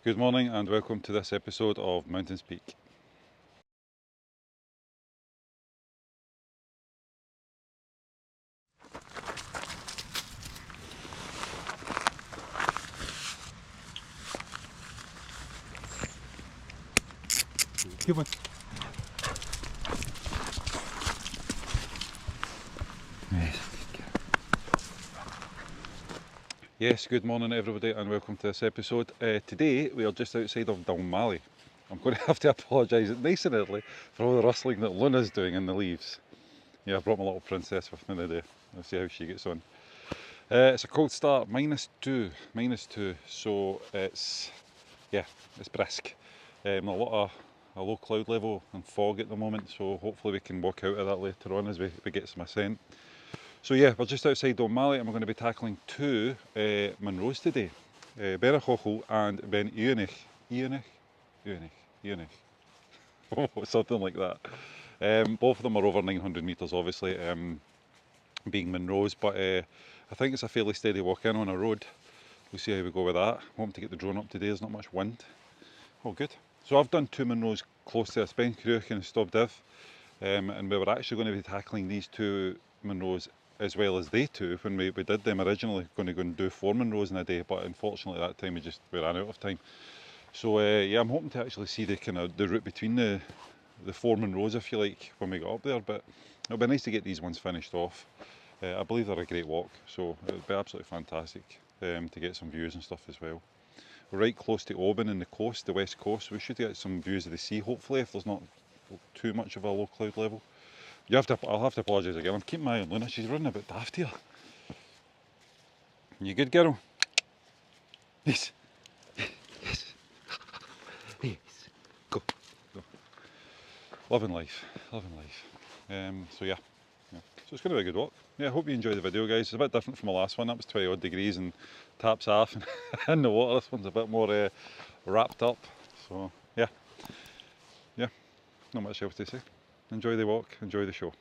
Good morning and welcome to this episode of Mountain Speak. Come on. Yes, good morning everybody and welcome to this episode. Today we are just outside of Dalmally. I'm going to have to apologise nice and early for all the rustling that Luna's doing in the leaves. Yeah, I brought my little princess with me today. I'll see how she gets on. It's a cold start, -2, so it's brisk. A low cloud level and fog at the moment, so hopefully we can walk out of that later on as we get some ascent. So yeah, we're just outside Dalmally and we're going to be tackling two Munros today, Beinn Chochuill and Beinn Eunaich, something like that. Both of them are over 900 metres obviously, being Munros, but I think it's a fairly steady walk in on a road. We'll see how we go with that. Hoping to get the drone up today, there's not much wind. Oh good. So I've done two Munros close to a Beinn and Stobdiv, and we were actually going to be tackling these two Munros as well as they two when we did them originally, going to go and do 4 Munros in a day, but unfortunately that time we ran out of time. So yeah, I'm hoping to actually see the route between the 4 Munros, if you like, when we get up there, but it'll be nice to get these ones finished off. I believe they're a great walk, so it'll be absolutely fantastic to get some views and stuff as well. We're right close to Beinn and the coast, the west coast, so we should get some views of the sea hopefully if there's not too much of a low cloud level. I'll have to apologise again, I'm keeping my eye on Luna, she's running a bit daft here. You good girl? Yes. Yes. Yes. Go. Loving life. So yeah. So it's going to be a good walk. Yeah, I hope you enjoy the video guys. It's a bit different from the last one, that was 20 odd degrees and taps off and in the water. This one's a bit more wrapped up. So yeah, not much else to say. Enjoy the walk, enjoy the show.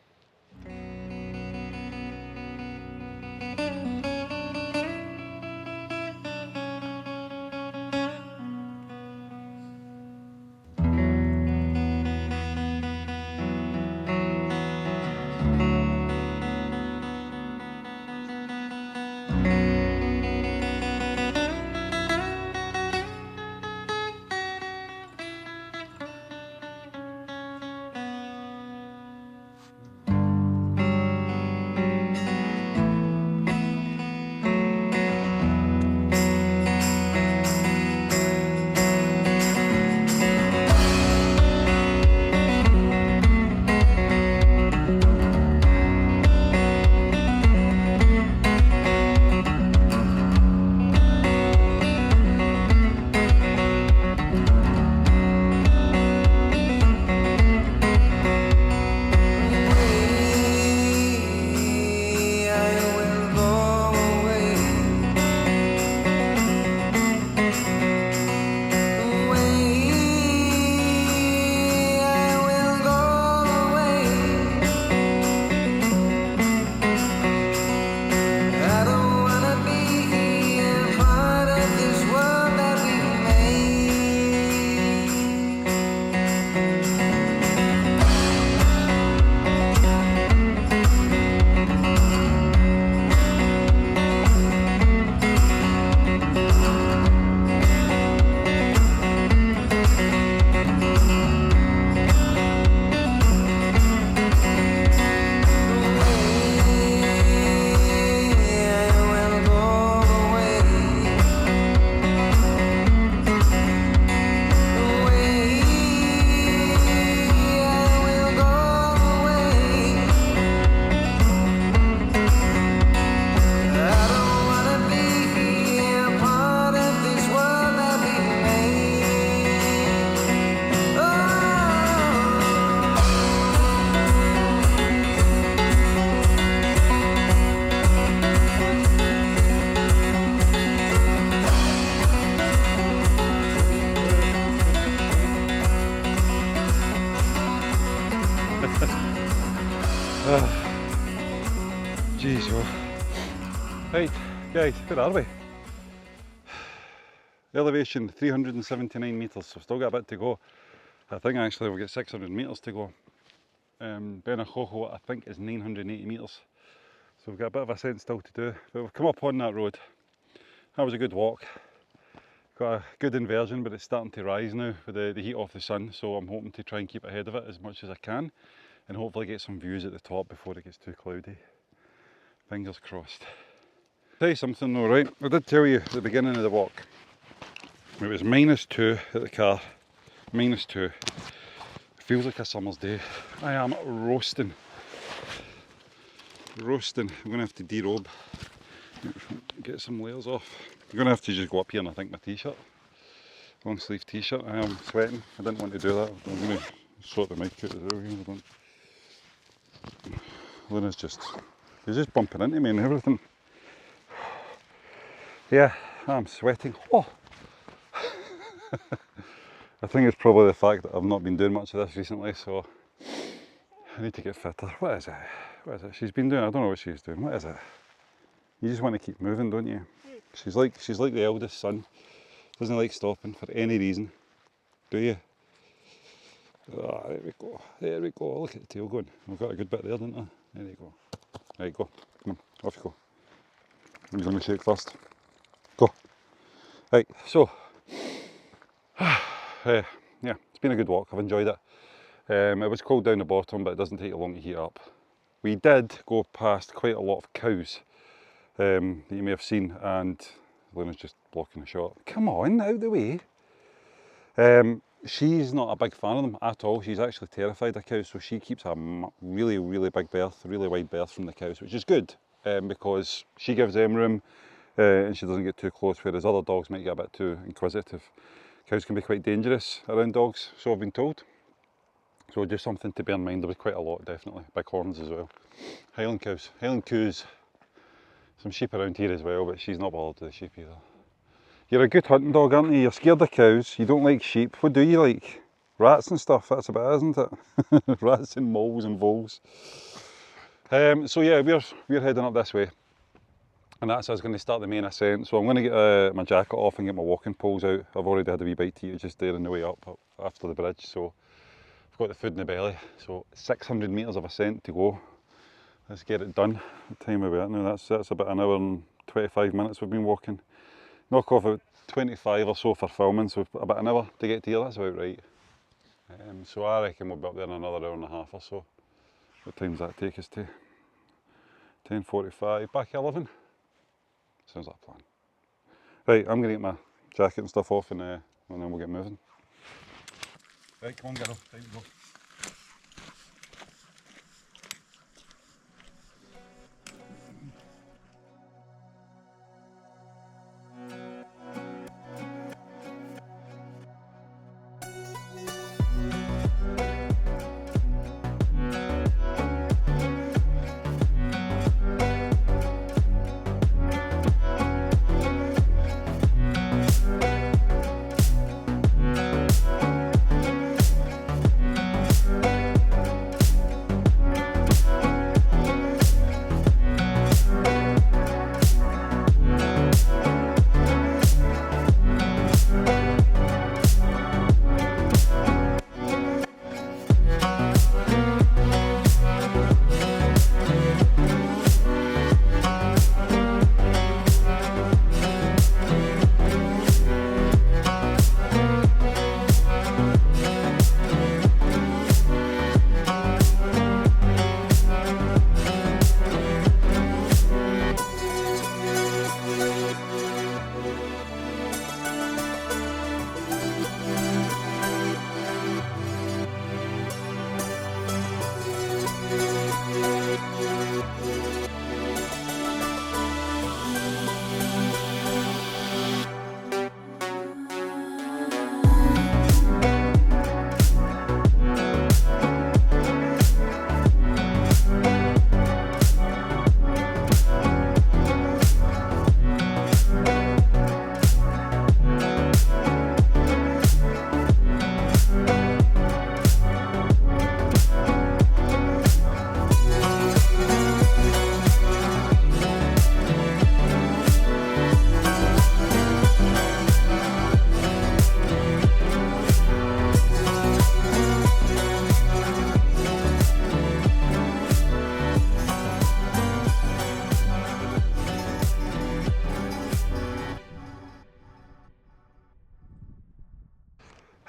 Jeez, oh. Right, guys, where are we? Elevation 379 metres, so still got a bit to go. I think actually we've got 600 metres to go. Beinn, Chochuill I think is 980 metres. So we've got a bit of ascent still to do. But we've come up on that road. That was a good walk. Got a good inversion, but it's starting to rise now with the heat off the sun, so I'm hoping to try and keep ahead of it as much as I can and hopefully get some views at the top before it gets too cloudy. Fingers crossed. Tell you something though, right? I did tell you at the beginning of the walk, it was -2 at the car, -2. It feels like a summer's day. I am roasting. Roasting. I'm going to have to derobe, get some layers off. I'm going to have to just go up here and I think my t-shirt, long sleeve t-shirt. I am sweating. I didn't want to do that. I'm going to sort the mic out as well here. Luna's just, he's just bumping into me and everything. Yeah, I'm sweating. Oh. I think it's probably the fact that I've not been doing much of this recently, so I need to get fitter. What is it? What is it? She's been doing, I don't know what she's doing. What is it? You just want to keep moving, don't you? She's like the eldest son. Doesn't like stopping for any reason. Do you? Oh, there we go. There we go. Look at the tail going. We've got a good bit there, didn't we? There you go. There you go. Come on, off you go. I'm going to shake first. Go. Right, so yeah, it's been a good walk. I've enjoyed it. It was cold down the bottom, but it doesn't take long to heat up. We did go past quite a lot of cows that you may have seen, and Luna's just blocking the shot. Come on, out of the way. She's not a big fan of them at all. She's actually terrified of cows, so she keeps a really, really big berth, really wide berth from the cows, which is good because she gives them room and she doesn't get too close, whereas other dogs might get a bit too inquisitive. Cows can be quite dangerous around dogs, so I've been told. So just something to bear in mind. There was quite a lot, definitely. Big horns as well. Highland cows, Highland coos. Some sheep around here as well, but she's not bothered with the sheep either. You're a good hunting dog, aren't you? You're scared of cows, you don't like sheep. What do you like? Rats and stuff, that's about it, isn't it? Rats and moles and voles. So yeah, we're heading up this way. And that's us going to start the main ascent. So I'm going to get my jacket off and get my walking poles out. I've already had a wee bite to eat just there on the way up after the bridge. So I've got the food in the belly. So 600 metres of ascent to go. Let's get it done. What time are we at now? That's about an hour and 25 minutes we've been walking. Knock off about 25 or so for filming, so about an hour to get to here, that's about right. So I reckon we'll be up there in another hour and a half or so. What time does that take us to? 10:45, back 11. Sounds like a plan. Right, I'm going to get my jacket and stuff off and then we'll get moving. Right, come on girl, time to go.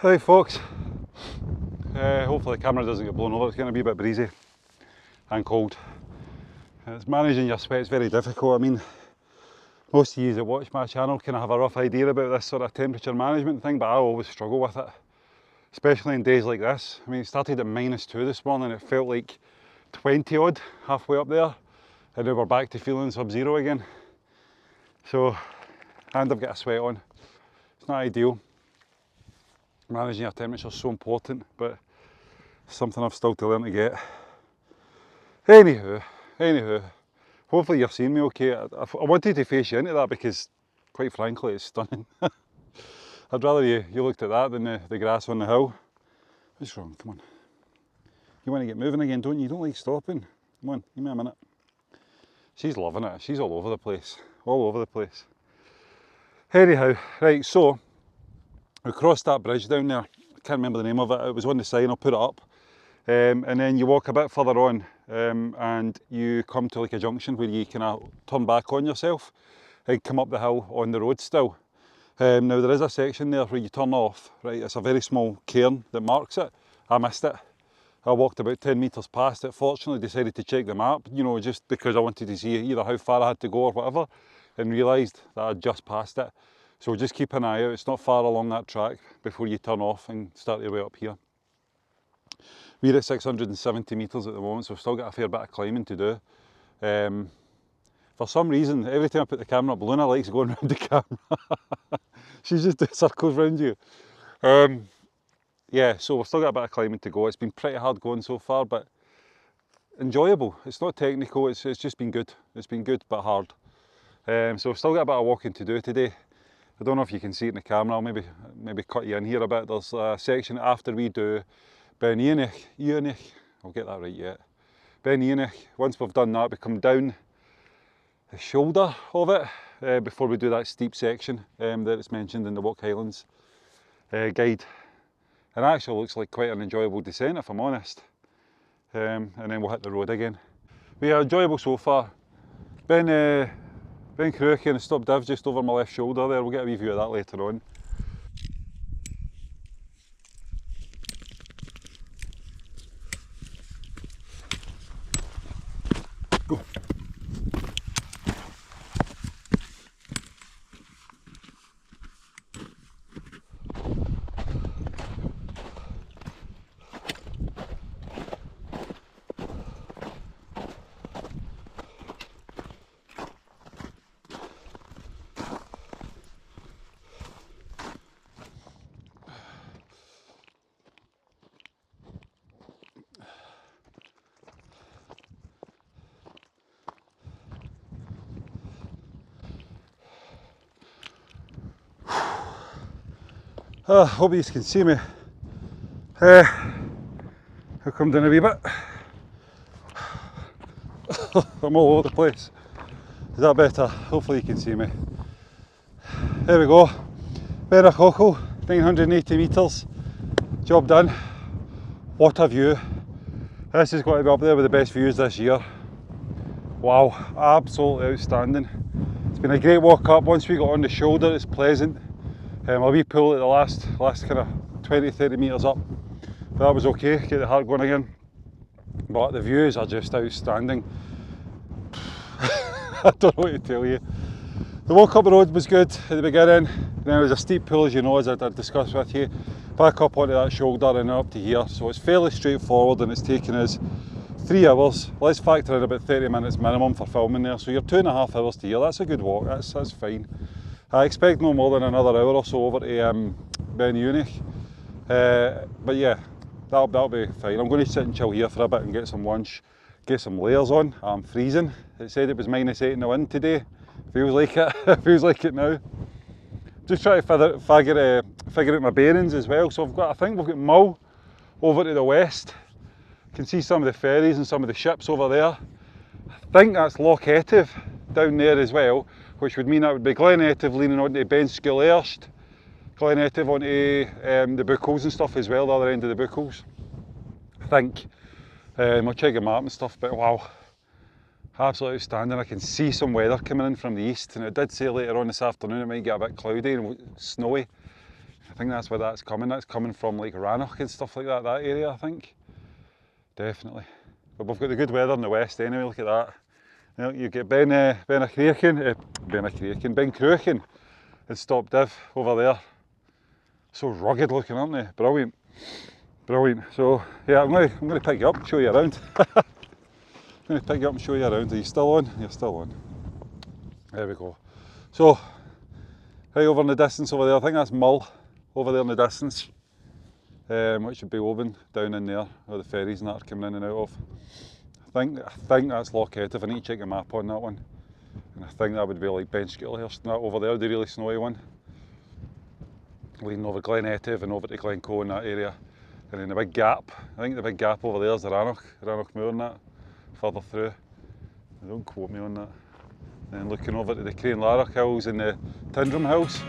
Hi folks, hopefully the camera doesn't get blown over. It's going to be a bit breezy and cold. It's managing your sweat is very difficult. I mean, most of you that watch my channel kind of have a rough idea about this sort of temperature management thing, but I always struggle with it, especially in days like this. I mean, it started at -2 this morning, it felt like 20 odd halfway up there, and now we're back to feeling sub-zero again. So, and I've got a sweat on. It's not ideal. Managing your temperature is so important, but it's something I've still to learn to get. Anywho, hopefully you're seeing me okay. I wanted to face you into that because, quite frankly, it's stunning. I'd rather you looked at that than the grass on the hill. What's wrong? Come on. You want to get moving again, don't you? You don't like stopping. Come on, give me a minute. She's loving it. She's all over the place. All over the place. Anyhow, right, so we crossed that bridge down there. I can't remember the name of it. It was on the sign. I'll put it up. And then you walk a bit further on and you come to like a junction where you kind of turn back on yourself and come up the hill on the road still. Now there is a section there where you turn off, right? It's a very small cairn that marks it. I missed it. I walked about 10 metres past it. Fortunately decided to check the map, you know, just because I wanted to see either how far I had to go or whatever, and realised that I'd just passed it. So just keep an eye out. It's not far along that track before you turn off and start your way up here. We're at 670 metres at the moment, so we've still got a fair bit of climbing to do. For some reason, every time I put the camera up, Luna likes going around the camera. She just does circles around you. Yeah, so we've still got a bit of climbing to go. It's been pretty hard going so far, but enjoyable. It's not technical, it's just been good. It's been good, but hard. So we've still got a bit of walking to do today. I don't know if you can see it in the camera. I'll maybe cut you in here a bit. There's a section after we do Beinn, Eunaich, I'll get that right yet. Beinn, once we've done that, we come down the shoulder of it before we do that steep section that is mentioned in the Walk Highlands guide. And it actually looks like quite an enjoyable descent, if I'm honest. And then we'll hit the road again. But yeah, enjoyable so far. Beinn Cruachy and the stop div just over my left shoulder there. We'll get a wee view of that later on. Go. Hope you can see me. I'll come down a wee bit. I'm all over the place. Is that better? Hopefully you can see me. There we go. Beinn Chochuill, 980 metres. Job done. What a view. This is going to be up there with the best views this year. Wow, absolutely outstanding. It's been a great walk up. Once we got on the shoulder, it's pleasant. A wee pull at the last kind of 20-30 metres up, but that was okay, get the heart going again. But the views are just outstanding. I don't know what to tell you. The walk up the road was good at the beginning, then there was a steep pull, as you know, as I discussed with you, back up onto that shoulder and up to here, so it's fairly straightforward and it's taken us 3 hours. Let's factor in about 30 minutes minimum for filming there, so you're 2.5 hours to here. That's a good walk, that's fine. I expect no more than another hour or so over to Beinn Eunaich. But yeah, that'll be fine. I'm going to sit and chill here for a bit and get some lunch, get some layers on. I'm freezing. It said it was -8 in the wind today. Feels like it. Feels like it now. Just trying to figure out my bearings as well. So I think we've got Mhoille over to the west. You can see some of the ferries and some of the ships over there. I think that's Loch Etive down there as well, which would mean that would be Glen Etive leaning onto Beinn Scoil, Glen Etive onto the Bookhills and stuff as well, the other end of the Bookhills, I think. I'll check the map and stuff, but wow, absolutely outstanding. I can see some weather coming in from the east, and it did say later on this afternoon it might get a bit cloudy and snowy. think that's where that's coming. That's coming from like Eunaich and stuff like that, that area I think. Definitely. But we've got the good weather in the west anyway, look at that. You know, you get Beinn Cruachan and Stop Div over there. So rugged looking, aren't they? Brilliant. Brilliant. So yeah, I'm gonna pick you up and show you around. I'm gonna pick you up and show you around. Are you still on? You're still on. There we go. So right over in the distance over there, I think that's Mhoille over there in the distance. Which would be Oban down in there, where the ferries and that are coming in and out of. I think that's Loch Etive. I need to check the map on that one. And I think that would be like Beinn that over there, the really snowy one. Leading over Glen Etive and over to Glencoe in that area. And then the big gap, I think the big gap over there is the Eunaich Moor and that, further through. Don't quote me on that. And then looking over to the Crane Larroch Hills and the Tindrum Hills.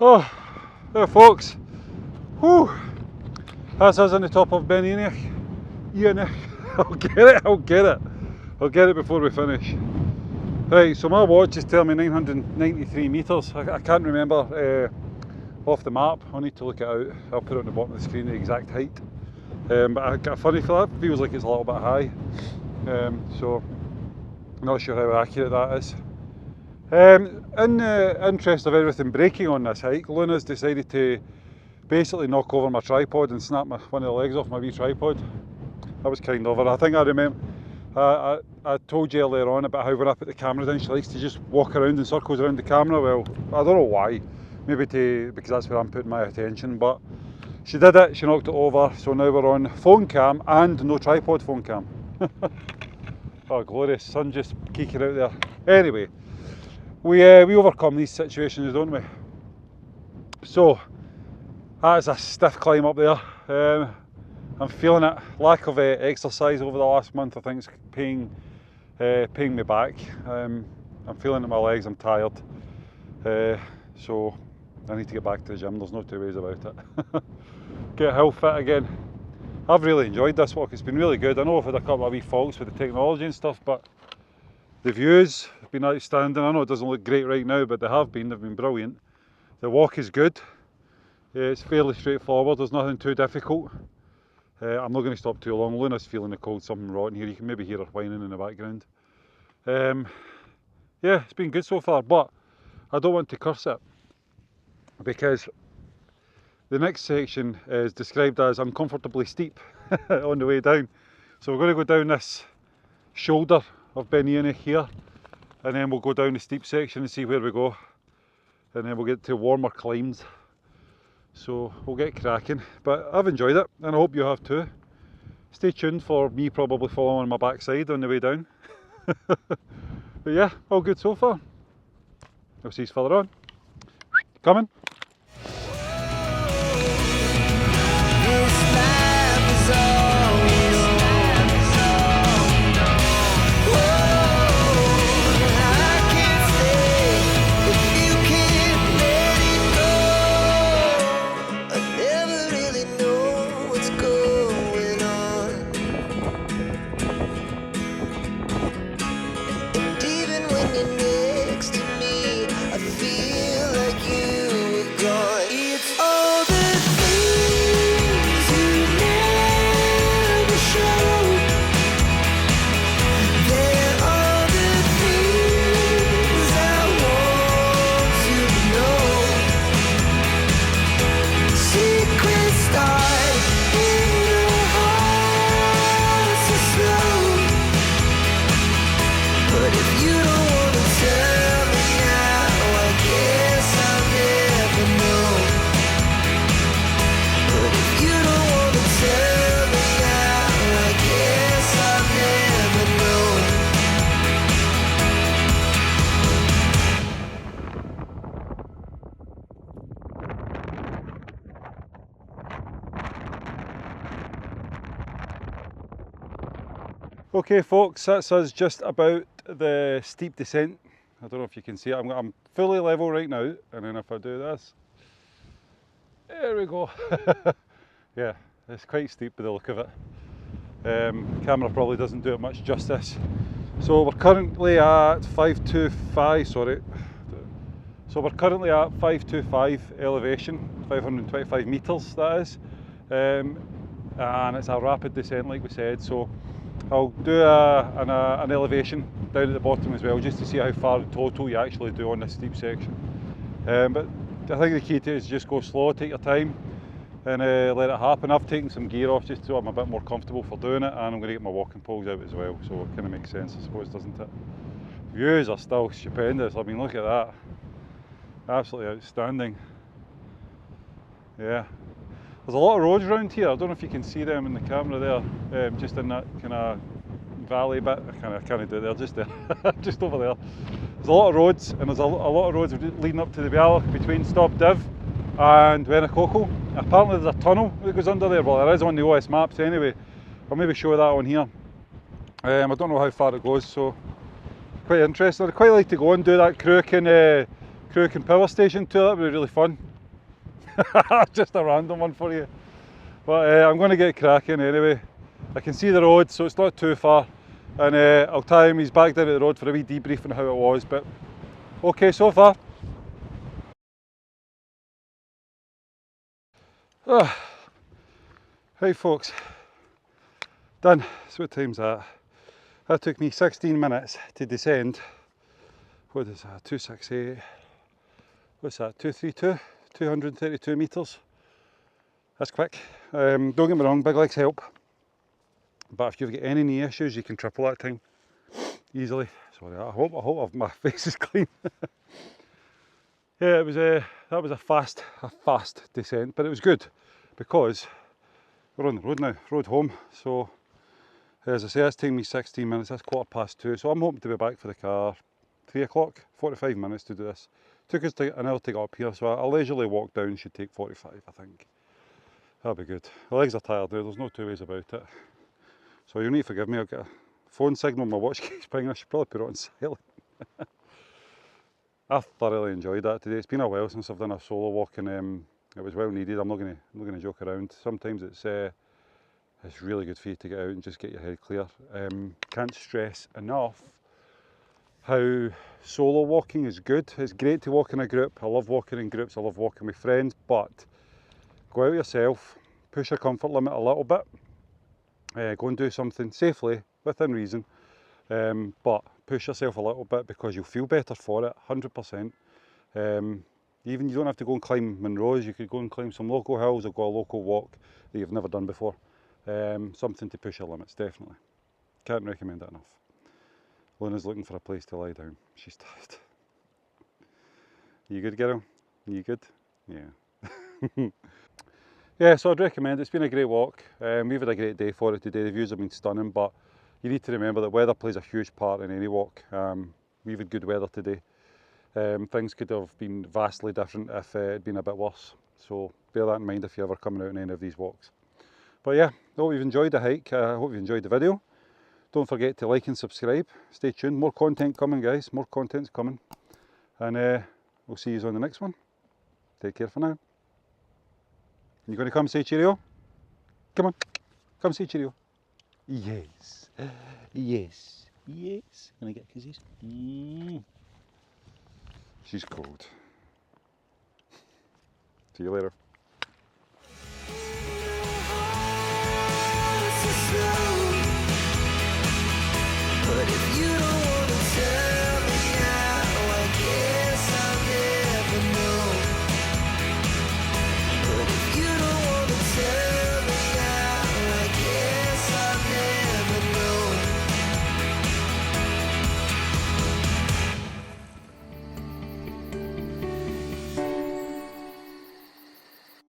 Oh, there folks, whew, that's us on the top of Beinn Eunaich. I'll get it before we finish. Right, so my watch is telling me 993 metres, I can't remember off the map, I need to look it out, I'll put it on the bottom of the screen, the exact height. But I got a funny for that, feels like it's a little bit high, so I'm not sure how accurate that is. In the interest of everything breaking on this hike, Luna's decided to basically knock over my tripod and snap one of the legs off my wee tripod. That was kind of her. I think I remember, I told you earlier on about how when I put the camera down she likes to just walk around in circles around the camera. Well, I don't know why, maybe because that's where I'm putting my attention, but she did it, she knocked it over, so now we're on phone cam and no tripod phone cam. Oh glorious, sun just keeking out there. Anyway, we overcome these situations, don't we? So that is a stiff climb up there. I'm feeling it. Lack of exercise over the last month I think is paying me back. I'm feeling it in my legs, I'm tired. So I need to get back to the gym, there's no two ways about it. Get health fit again. I've really enjoyed this walk, it's been really good. I know I've had a couple of wee faults with the technology and stuff, but the views have been outstanding. I know it doesn't look great right now, but they've been brilliant. The walk is good. It's fairly straightforward, there's nothing too difficult. I'm not going to stop too long. Luna's feeling the cold, something rotten here. You can maybe hear her whining in the background. Yeah, it's been good so far, but I don't want to curse it because the next section is described as uncomfortably steep on the way down. So we're going to go down this shoulder of Beinn here, and then we'll go down the steep section and see where we go, and then we'll get to warmer climbs. So we'll get cracking, but I've enjoyed it and I hope you have too. Stay tuned for me probably falling on my backside on the way down. But yeah, all good so far. I'll see you further on. Coming. Okay folks, that's us just about the steep descent. I don't know if you can see it, I'm fully level right now, and then if I do this, there we go. Yeah, it's quite steep by the look of it. Camera probably doesn't do it much justice. So we're currently at 525, sorry. So we're currently at 525 elevation, 525 metres that is. And it's a rapid descent like we said, so I'll do an elevation down at the bottom as well, just to see how far in total you actually do on this steep section. But I think the key to it is just go slow, take your time, and let it happen. I've taken some gear off just so I'm a bit more comfortable for doing it, and I'm going to get my walking poles out as well, so it kind of makes sense I suppose, doesn't it? Views are still stupendous. I mean, look at that. Absolutely outstanding. Yeah. There's a lot of roads around here. I don't know if you can see them in the camera there, just in that kind of valley bit. I can't do it there, just there, just over there. There's a lot of roads, and there's a lot of roads leading up to the Beinn between Stop Div and Chochuill. Apparently there's a tunnel that goes under there. Well, there is on the OS maps anyway. I'll maybe show that on here. I don't know how far it goes, so quite interesting. I'd quite like to go and do that Crook power station tour. That would be really fun. Just a random one for you, but I'm going to get cracking anyway. I can see the road, so it's not too far, and I'll tie him. He's back down at the road for a wee debrief on how it was, but okay so far. Right folks, done. So what time's that? That took me 16 minutes to descend. What is that? 268. What's that? 232? 232 metres. That's quick. Don't get me wrong, big legs help, but if you've got any knee issues you can triple that time easily. Sorry, I hope my face is clean. Yeah, it was that was a fast descent, but it was good because we're on the road now, road home. So as I say, it's taking me 16 minutes. That's 2:15, so I'm hoping to be back for the car 3 o'clock. 45 minutes to do this. Took us an hour to get up here, so a leisurely walk down should take 45, I think. That'll be good. The legs are tired now, there's no two ways about it. So you'll need to forgive me, I've got a phone signal, my watch keeps pinging, I should probably put it on silent. I thoroughly enjoyed that today. It's been a while since I've done a solo walk, and it was well needed. I'm not going to joke around. Sometimes it's really good for you to get out and just get your head clear. Can't stress enough how solo walking is good. It's great to walk in a group. I love walking in groups, I love walking with friends, but go out yourself, push your comfort limit a little bit, go and do something safely, within reason, but push yourself a little bit because you'll feel better for it, 100%. Even you don't have to go and climb Munros, you could go and climb some local hills or go a local walk that you've never done before. Something to push your limits, definitely. Can't recommend it enough. Luna's looking for a place to lie down. She's tired. You good, girl? You good? Yeah. Yeah, so I'd recommend it. It's been a great walk. We've had a great day for it today. The views have been stunning, but you need to remember that weather plays a huge part in any walk. We've had good weather today. Things could have been vastly different if it had been a bit worse. So bear that in mind if you're ever coming out on any of these walks. But yeah, I hope you've enjoyed the hike. I hope you enjoyed the video. Don't forget to like and subscribe. Stay tuned. More content coming, guys. More content's coming. And we'll see you on the next one. Take care for now. You going to come say cheerio? Come on. Come say cheerio. Yes. Yes. Yes. Can I get kisses? She's cold. See you later.